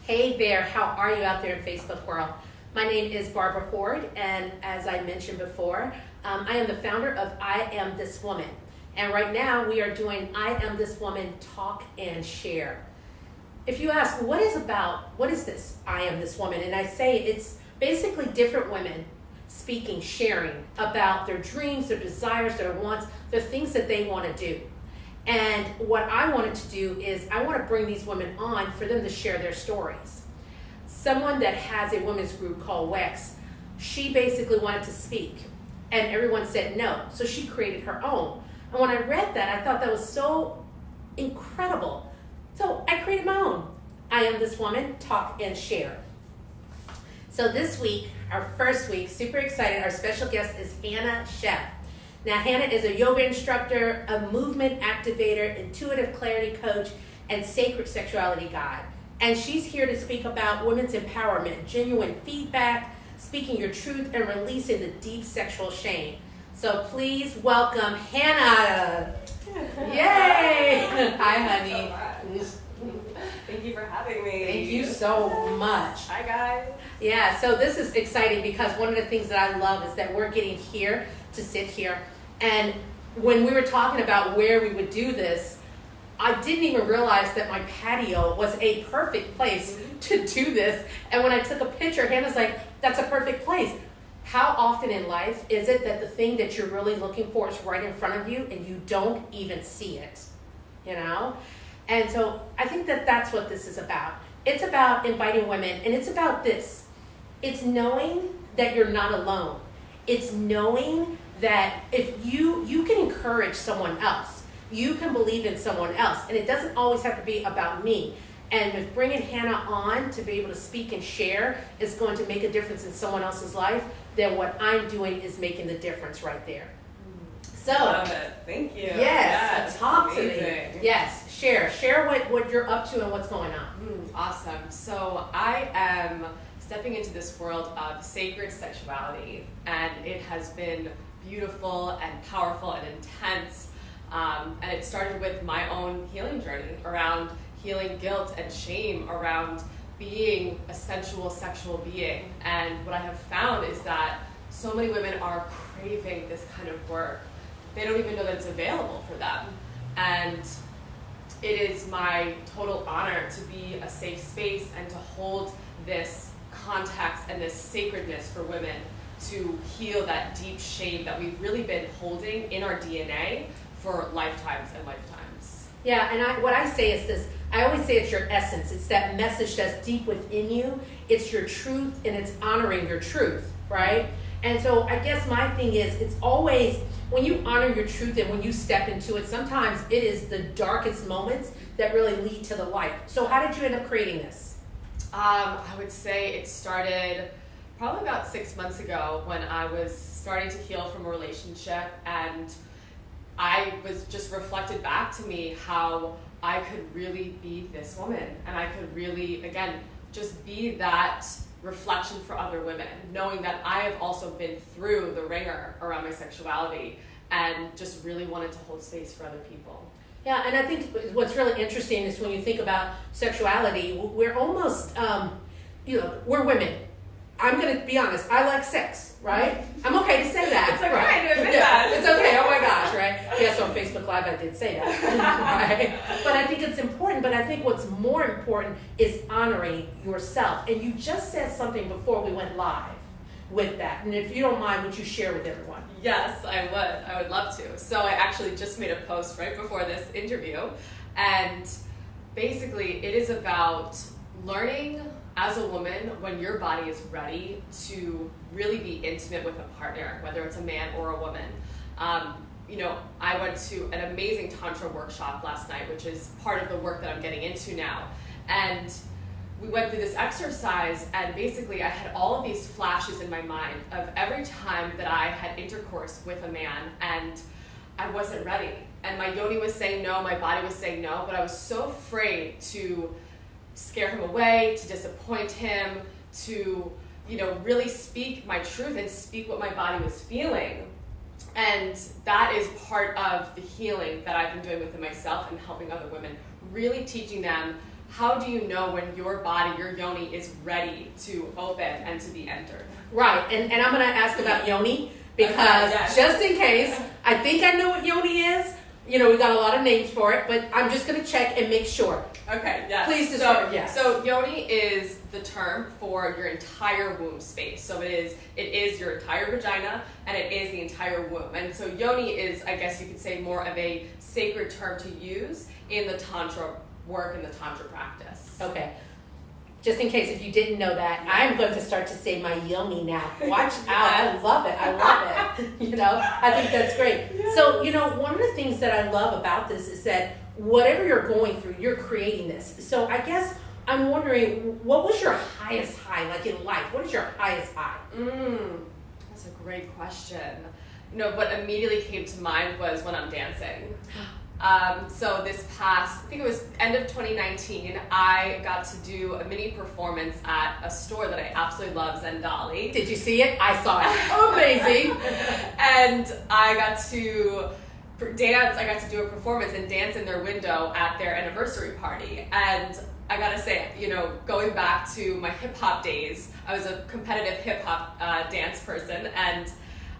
Hey there, how are you out there in Facebook world? My name is Barbara Hord, and as I mentioned before, I am the founder of I Am This Woman. And right now we are doing I Am This Woman Talk and Share. If you ask, what is this I Am This Woman? And I say it's basically different women speaking, sharing about their dreams, their desires, their wants, the things that they want to do. And what I wanted to do is I want to bring these women on for them to share their stories. Someone that has a women's group called WEX, she basically wanted to speak and everyone said no. So she created her own. And when I read that, I thought that was so incredible. So I created my own. I Am This Woman, Talk and Share. So this week, our first week, super excited, our special guest is Hanna Sheff. Now, Hanna is a yoga instructor, a movement activator, intuitive clarity coach, and sacred sexuality guide. And she's here to speak about women's empowerment, genuine feedback, speaking your truth, and releasing the deep sexual shame. So please welcome Hanna. Yay! Hi, honey. Thank you for having me. Thank you so much. Hi, guys. Yeah, so this is exciting because one of the things that I love is that we're getting here to sit here. And when we were talking about where we would do this, I didn't even realize that my patio was a perfect place to do this. And when I took a picture, Hannah's like, that's a perfect place. How often in life is it that the thing that you're really looking for is right in front of you and you don't even see it, you know? And so I think that that's what this is about. It's about inviting women, and it's about this. It's knowing that you're not alone. It's knowing that if you can encourage someone else, you can believe in someone else, and it doesn't always have to be about me. And if bringing Hanna on to be able to speak and share is going to make a difference in someone else's life, then what I'm doing is making the difference right there. So, love it. Thank you. Yes, talk to me. Yes, share what you're up to and what's going on. Awesome. So I am stepping into this world of sacred sexuality, and it has been beautiful and powerful and intense. And it started with my own healing journey around healing guilt and shame around being a sensual sexual being. And what I have found is that so many women are craving this kind of work. They don't even know that it's available for them. And it is my total honor to be a safe space and to hold this context and this sacredness for women to heal that deep shame that we've really been holding in our DNA for lifetimes and lifetimes. Yeah, and what I say is this. I always say it's your essence. It's that message that's deep within you. It's your truth, and it's honoring your truth, right? And so I guess my thing is, it's always, when you honor your truth and when you step into it, sometimes it is the darkest moments that really lead to the light. So how did you end up creating this? I would say it started probably about 6 months ago when I was starting to heal from a relationship, and I was just reflected back to me how I could really be this woman, and I could really, again, just be that reflection for other women, knowing that I have also been through the ringer around my sexuality and just really wanted to hold space for other people. Yeah, and I think what's really interesting is when you think about sexuality, we're almost, we're women. I'm going to be honest, I like sex, right? I'm okay to say that. It's okay right? to admit that. It's okay, oh my gosh, right? Yes, on Facebook Live I did say that, right? But I think it's important, but I think what's more important is honoring yourself. And you just said something before we went live with that. And if you don't mind, would you share with everyone? Yes, I would. I would love to. So I actually just made a post right before this interview, and basically it is about learning as a woman when your body is ready to really be intimate with a partner, whether it's a man or a woman. I went to an amazing Tantra workshop last night, which is part of the work that I'm getting into now. And we went through this exercise, and basically I had all of these flashes in my mind of every time that I had intercourse with a man and I wasn't ready. And my yoni was saying no, my body was saying no, but I was so afraid to scare him away, to disappoint him, to, really speak my truth and speak what my body was feeling. And that is part of the healing that I've been doing within myself and helping other women, really teaching them how do you know when your body, your yoni, is ready to open and to be entered? Right, and I'm going to ask about yoni because yes. just in case, I think I know what yoni is. You know, we got a lot of names for it, but I'm just going to check and make sure. Okay, yes. Please describe, yes. So yoni is the term for your entire womb space. So it is your entire vagina, and it is the entire womb. And so yoni is, I guess you could say, more of a sacred term to use in the Tantra work and the Tantra practice. Okay. Just in case if you didn't know that, I'm going to start to say my yoni now. Watch out. I love it. I love it. You know, I think that's great. Yes. So, you know, one of the things that I love about this is that whatever you're going through, you're creating this. So I guess I'm wondering, what was your highest high, like in life? What is your highest high? That's a great question. You know, what immediately came to mind was when I'm dancing. So this past, I think it was end of 2019, I got to do a mini performance at a store that I absolutely love, Zendali. Did you see it? I saw it. Amazing. And I got to dance, I got to do a performance and dance in their window at their anniversary party. And I gotta say, you know, going back to my hip hop days, I was a competitive hip hop dance person, and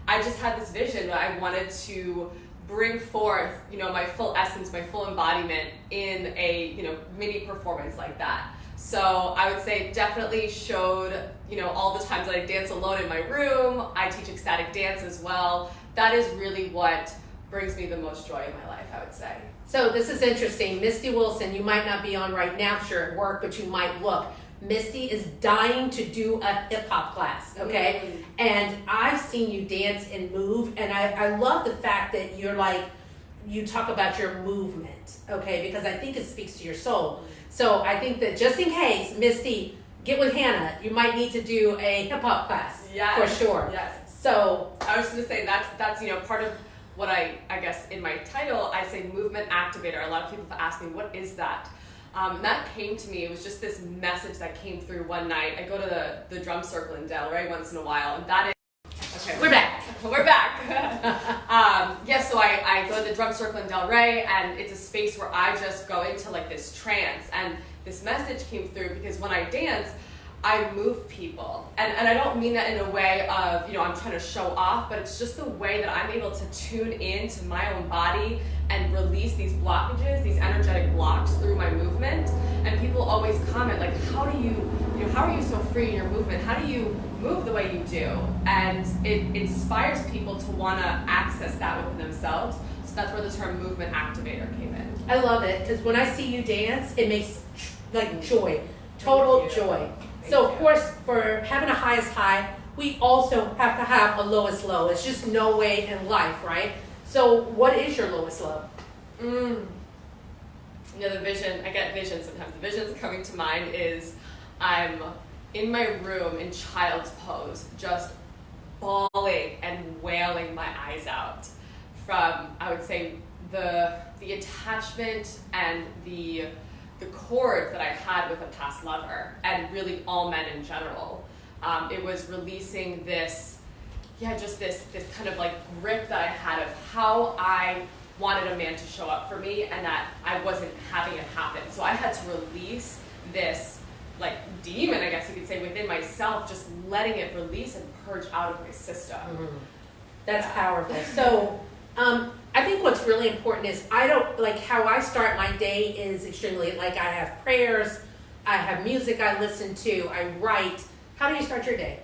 I just had this vision that I wanted to bring forth, you know, my full essence, my full embodiment in a, you know, mini performance like that. So I would say definitely showed, you know, all the times that I dance alone in my room. I teach ecstatic dance as well. That is really what brings me the most joy in my life, I would say. So this is interesting. Misty Wilson, you might not be on right now, sure, at work, but you might look. Misty is dying to do a hip hop class, okay? And I've seen you dance and move, and I love the fact that you're like, you talk about your movement, okay? Because I think it speaks to your soul. So I think that just in case, Misty, get with Hanna. You might need to do a hip hop class, for sure. Yes. So I was gonna say that's you know, part of what I guess in my title I say movement activator. A lot of people have asked me, what is that? That came to me. It was just this message that came through one night. I go to the drum circle in Delray once in a while, and that is okay. we're back. We're back. So I go to the drum circle in Delray, and it's a space where I just go into like this trance, and this message came through because when I dance, I move people. And I don't mean that in a way of, you know, I'm trying to show off, but it's just the way that I'm able to tune into my own body and release these blockages, these energetic blocks through my movement. And people always comment like, how are you so free in your movement? How do you move the way you do? And it inspires people to want to access that within themselves. So that's where the term movement activator came in. I love it, because when I see you dance, it makes like joy, total joy. So of course, for having a highest high, we also have to have a lowest low. It's just no way in life, right? So what is your lowest low? You know, the vision, I get visions sometimes. The vision that's coming to mind is I'm in my room in child's pose, just bawling and wailing my eyes out from, I would say, the attachment and the cords that I had with a past lover, and really all men in general. It was releasing this, just this kind of like grip that I had of how I wanted a man to show up for me, and that I wasn't having it happen. So I had to release this like demon, I guess you could say, within myself, just letting it release and purge out of my system. That's powerful. So I think what's really important is how I start my day is extremely, like, I have prayers, I have music I listen to, I write. How do you start your day?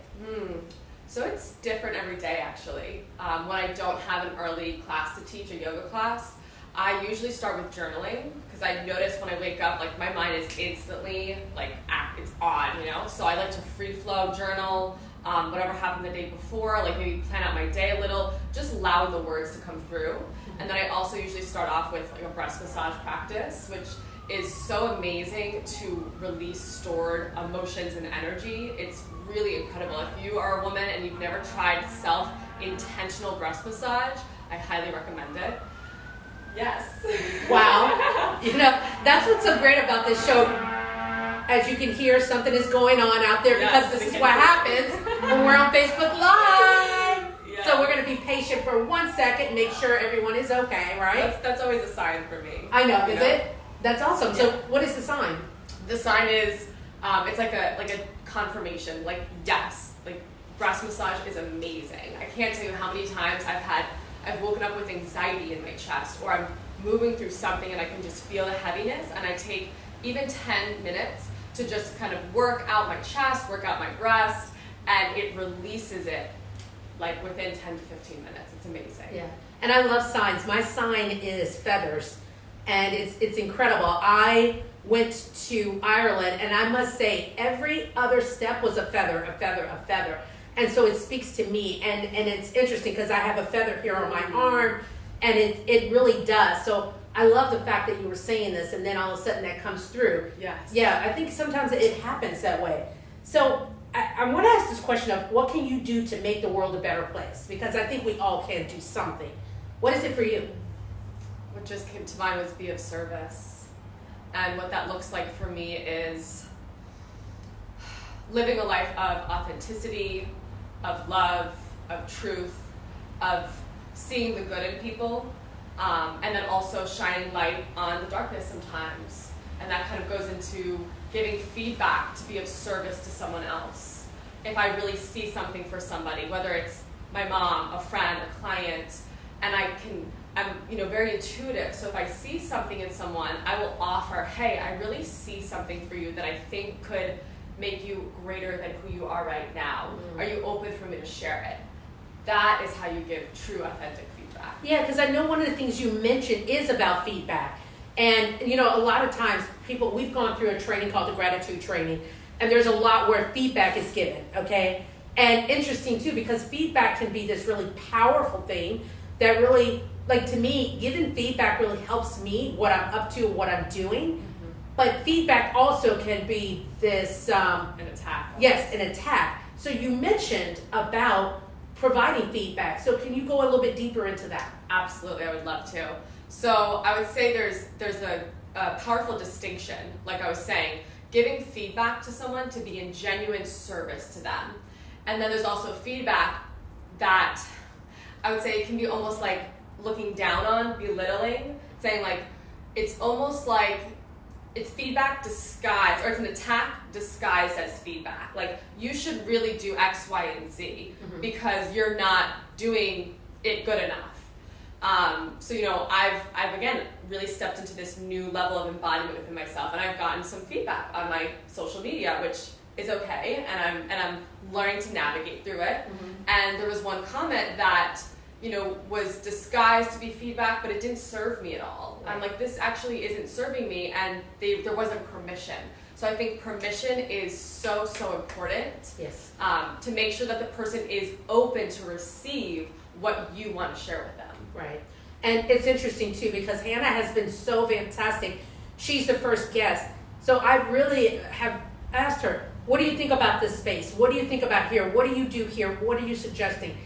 So it's different every day, actually. When I don't have an early class to teach, a yoga class, I usually start with journaling, because I notice when I wake up, like, my mind is instantly, like, it's on, you know? So I like to free flow journal, whatever happened the day before, like maybe plan out my day a little, just allow the words to come through. And then I also usually start off with like a breast massage practice, which is so amazing to release stored emotions and energy. It's really incredible. If you are a woman and you've never tried self-intentional breast massage, I highly recommend it. Yes. Wow. You know, that's what's so great about this show. As you can hear, something is going on out there, because this is what happens when we're on Facebook Live. Yeah. So we're going to be patient for 1 second, make sure everyone is okay, right? That's always a sign for me. I know. Is it? That's awesome. Yeah. So what is the sign? The sign is, it's like a confirmation, like yes, like breast massage is amazing. I can't tell you how many times I've woken up with anxiety in my chest, or I'm moving through something and I can just feel the heaviness, and I take even 10 minutes to just kind of work out my chest, work out my breast, and it releases it like within 10 to 15 minutes. It's amazing. Yeah, and I love signs. My sign is feathers, and it's incredible. I went to Ireland, and I must say every other step was a feather, a feather, a feather. And so it speaks to me, and it's interesting because I have a feather here on my arm, and it really does. So I love the fact that you were saying this, and then all of a sudden that comes through. Yes. Yeah, I think sometimes it happens that way. So I want to ask this question of what can you do to make the world a better place? Because I think we all can do something. What is it for you? What just came to mind was be of service. And what that looks like for me is living a life of authenticity, of love, of truth, of seeing the good in people, and then also shining light on the darkness sometimes. And that kind of goes into giving feedback to be of service to someone else. If I really see something for somebody, whether it's my mom, a friend, a client, and I'm very intuitive. So if I see something in someone, I will offer, hey, I really see something for you that I think could make you greater than who you are right now. Are you open for me to share it? That is how you give true, authentic feedback. Yeah, because I know one of the things you mentioned is about feedback. And, a lot of times we've gone through a training called the gratitude training, and there's a lot where feedback is given, okay? And interesting too, because feedback can be this really powerful thing that really, like to me, giving feedback really helps me, what I'm up to, what I'm doing. Mm-hmm. But feedback also can be this... an attack. Yes, an attack. So you mentioned about providing feedback. So can you go a little bit deeper into that? Absolutely, I would love to. So I would say there's a powerful distinction, like I was saying, giving feedback to someone to be in genuine service to them. And then there's also feedback that I would say it can be almost like looking down on, belittling, saying like, it's almost like it's feedback disguised, or it's an attack disguised as feedback. Like, you should really do X, Y, and Z because you're not doing it good enough. So I've again really stepped into this new level of embodiment within myself, and I've gotten some feedback on my social media, which is okay, and I'm learning to navigate through it. And there was one comment that was disguised to be feedback, but it didn't serve me at all. Right. I'm like, this actually isn't serving me, and there wasn't permission. So I think permission is so important. Yes. To make sure that the person is open to receive what you want to share with them. Right. And it's interesting too, because Hanna has been so fantastic. She's the first guest. So I really have asked her, what do you think about this space? What do you think about here? What do you do here? What are you suggesting?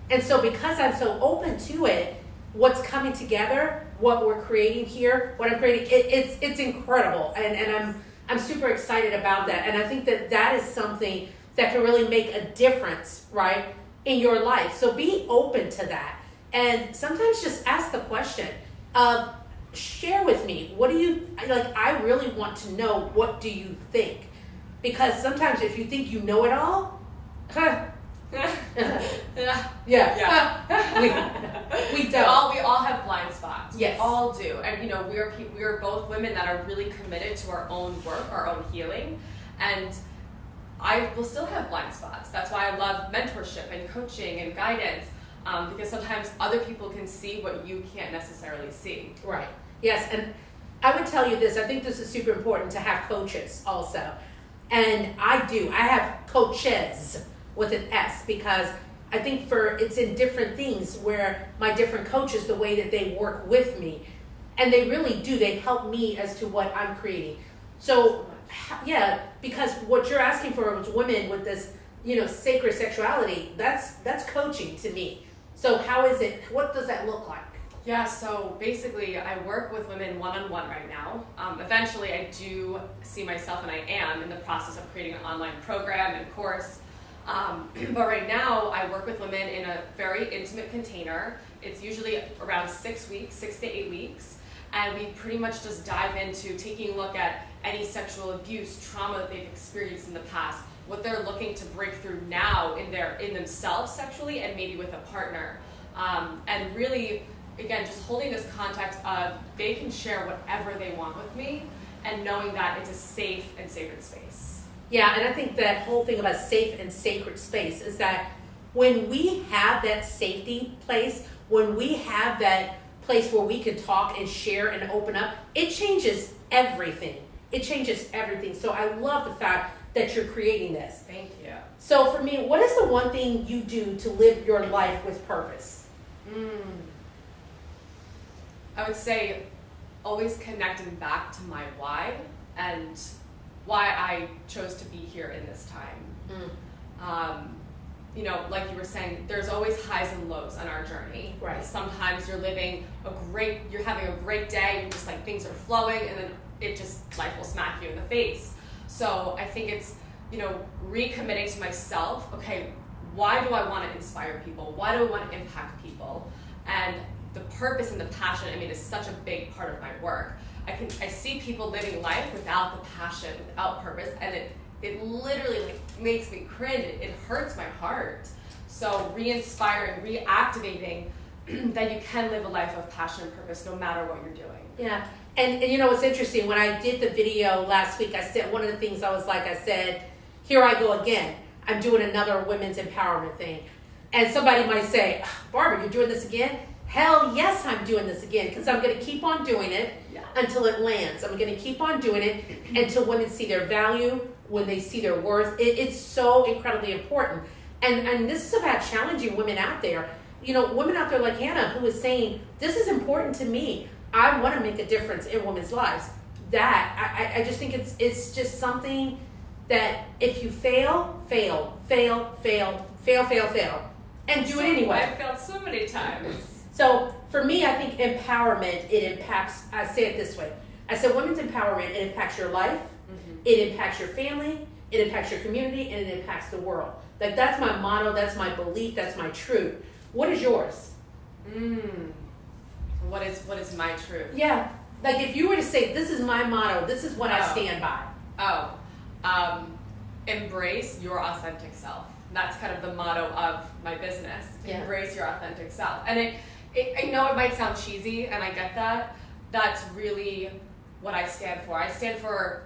And so because I'm so open to it, what's coming together, what we're creating here, what I'm creating, it's incredible. And I'm super excited about that. And I think that is something that can really make a difference, right, in your life. So be open to that. And sometimes just ask the question of, share with me, what do you, like, I really want to know, what do you think? Because sometimes if you think you know it all, we don't. We all have blind spots. Yes. We all do. And we are both women that are really committed to our own work, our own healing. And I will still have blind spots. That's why I love mentorship and coaching and guidance, because sometimes other people can see what you can't necessarily see. Right. Yes. And I would tell you this, I think this is super important to have coaches also. And I have coaches with an S, because I think it's in different things where my different coaches, the way that they work with me, and they really do, they help me as to what I'm creating. So yeah, because what you're asking for is women with this, sacred sexuality, that's coaching to me. So how is it, what does that look like? Yeah, so basically I work with women one-on-one right now. Eventually I do see myself, and I am in the process of creating an online program and course. But right now I work with women in a very intimate container. It's usually around 6 weeks, 6 to 8 weeks. and we pretty much just dive into taking a look at any sexual abuse, trauma that they've experienced in the past, what they're looking to break through now in themselves sexually and maybe with a partner. And really, again, just holding this context of they can share whatever they want with me and knowing that it's a safe and sacred space. Yeah, and I think that whole thing about safe and sacred space is that when we have that safety place, when we have that place where we can talk and share and open up, it changes everything. It changes everything. So I love the fact that you're creating this. Thank you. So for me, what is the one thing you do to live your life with purpose? I would say always connecting back to my why and why I chose to be here in this time. You know, like you were saying, there's always highs and lows on our journey. Right. Sometimes you're having a great day, you're just like things are flowing, and then life will smack you in the face. So I think it's, you know, recommitting to myself, okay, why do I want to inspire people? Why do I want to impact people? And the purpose and the passion, I mean, is such a big part of my work. I see people living life without the passion, without purpose, and it literally like makes me cringe. It hurts my heart. So re-inspiring, reactivating that you can live a life of passion and purpose no matter what you're doing. Yeah, and you know, it's interesting. When I did the video last week, I said one of the things I said, here I go again. I'm doing another women's empowerment thing. And somebody might say, Barbara, you're doing this again? Hell yes, I'm doing this again, because I'm going to keep on doing it until it lands. I'm going to keep on doing it until women see their value, when they see their worth. It's so incredibly important. And this is about challenging women out there. You know, women out there like Hannah, who is saying, this is important to me. I want to make a difference in women's lives. That, I just think it's just something that if you fail, and do it anyway. I've failed so many times. So for me, I think empowerment, it impacts, I say it this way. I said women's empowerment, it impacts your life, it impacts your family, it impacts your community, and it impacts the world. Like, that's my motto, that's my belief, that's my truth. What is yours? What is my truth? Yeah. Like, if you were to say, this is my motto, this is what I stand by. Embrace your authentic self. That's kind of the motto of my business. Yeah. Embrace your authentic self. And I know it might sound cheesy, and I get that. That's really what I stand for. I stand for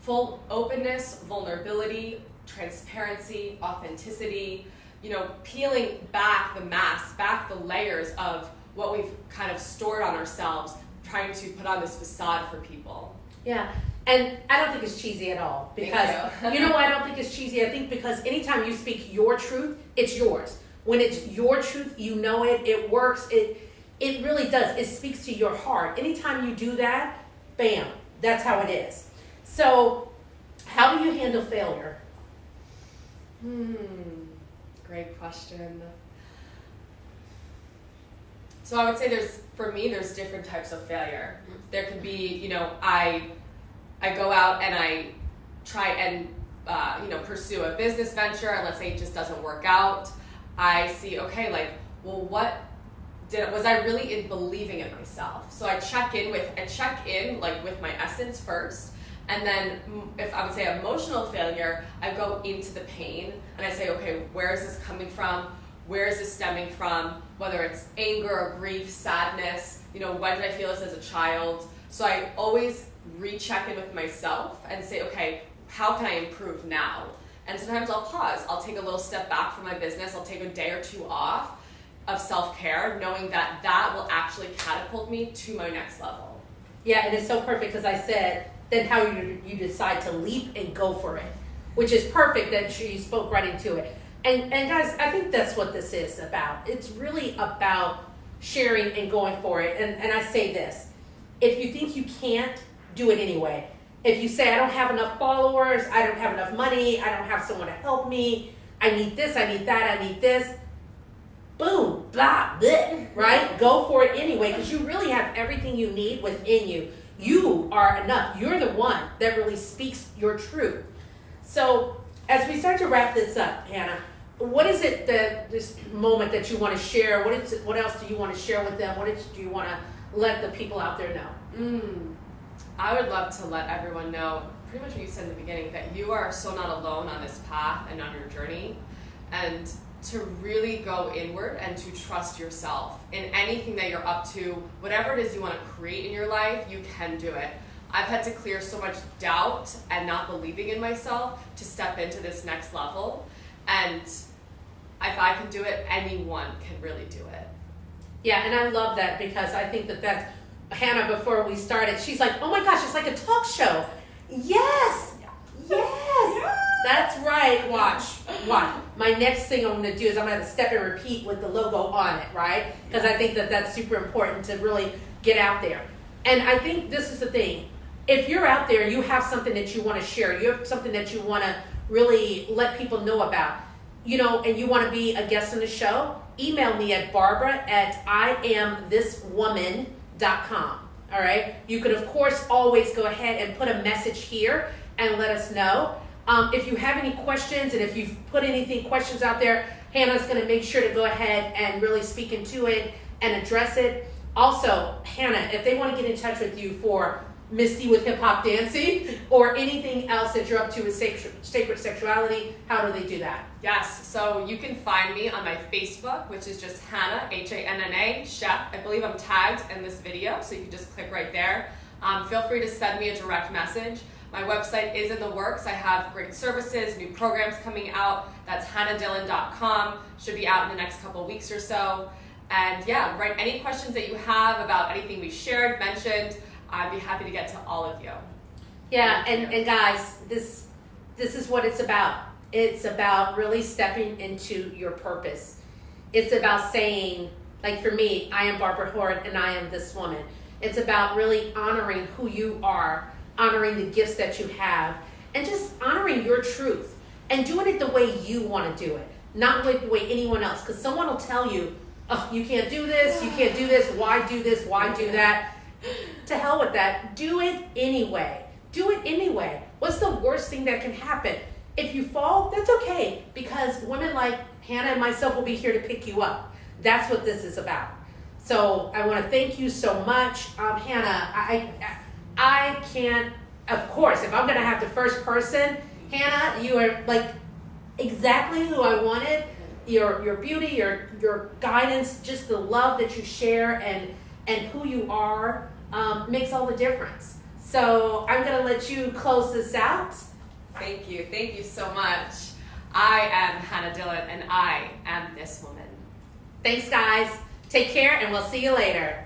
full openness, vulnerability, transparency, authenticity, you know, peeling back the mask, back the layers of what we've kind of stored on ourselves, trying to put on this facade for people. Yeah. And I don't think it's cheesy at all, because you know why I don't think it's cheesy? I think because anytime you speak your truth, it's yours. When it's your truth, you know it works, it really does. It speaks to your heart. Anytime you do that, bam, that's how it is. So how do you handle failure? Great question. So I would say there's different types of failure. There could be, you know, I go out and I try and pursue a business venture, and let's say it just doesn't work out. I see, okay, like, well, was I really in believing in myself? So I check in with my essence first, and then if I would say emotional failure, I go into the pain and I say, okay, where is this coming from? Where is this stemming from? Whether it's anger or grief, sadness, you know, when did I feel this as a child? So I always recheck in with myself and say, okay, how can I improve now? And sometimes I'll pause. I'll take a little step back from my business. I'll take a day or two off of self-care, knowing that will actually catapult me to my next level. Yeah, and it's so perfect, because I said, then how you decide to leap and go for it, which is perfect that you spoke right into it. And guys, I think that's what this is about. It's really about sharing and going for it. And I say this, if you think you can't, do it anyway. If you say, I don't have enough followers, I don't have enough money, I don't have someone to help me, I need this, I need that, I need this, boom, blah, bleh, right? Go for it anyway, because you really have everything you need within you. You are enough. You're the one that really speaks your truth. So as we start to wrap this up, Hannah, what is it this moment that you want to share? What else do you want to share with them? Do you want to let the people out there know? I would love to let everyone know pretty much what you said in the beginning, that you are so not alone on this path and on your journey, and to really go inward and to trust yourself in anything that you're up to. Whatever it is you want to create in your life, you can do it. I've had to clear so much doubt and not believing in myself to step into this next level, and if I can do it, anyone can really do it. Yeah, and I love that, because I think that's Hannah, before we started, she's like, oh my gosh, it's like a talk show. Yes, yes, that's right. Watch. My next thing I'm going to do is I'm going to have to step and repeat with the logo on it, right? Because I think that's super important to really get out there. And I think this is the thing. If you're out there, you have something that you want to share, you have something that you want to really let people know about, and you want to be a guest on the show, email me at barbara@IamThisWoman.com. All right. You could, of course, always go ahead and put a message here and let us know. If you have any questions, and if you've put questions out there, Hannah's going to make sure to go ahead and really speak into it and address it. Also, Hannah, if they want to get in touch with you for Misty with Hip Hop Dancing or anything else that you're up to with sacred sexuality, how do they do that? Yes, so you can find me on my Facebook, which is just Hanna, Hanna Sheff. I believe I'm tagged in this video, so you can just click right there. Feel free to send me a direct message. My website is in the works. I have great services, new programs coming out. That's hannadillon.com. Should be out in the next couple of weeks or so. And yeah, write any questions that you have about anything we shared, mentioned. I'd be happy to get to all of you. Yeah, and guys, this is what it's about. It's about really stepping into your purpose. It's about saying, like for me, I am Barbara Horde and I am this woman. It's about really honoring who you are, honoring the gifts that you have, and just honoring your truth and doing it the way you want to do it, not the way anyone else. Because someone will tell you, oh, you can't do this, why do this, why do that? To hell with that. Do it anyway. What's the worst thing that can happen? If you fall, that's okay, because women like Hannah and myself will be here to pick you up. That's what this is about. So I want to thank you so much. Hannah, I can't, of course, if I'm going to have the first person, Hannah, you are like exactly who I wanted. Your beauty, your guidance, just the love that you share and who you are makes all the difference. So I'm going to let you close this out. Thank you so much. I am Hanna Dillon and I am this woman. Thanks, guys. Take care, and we'll see you later.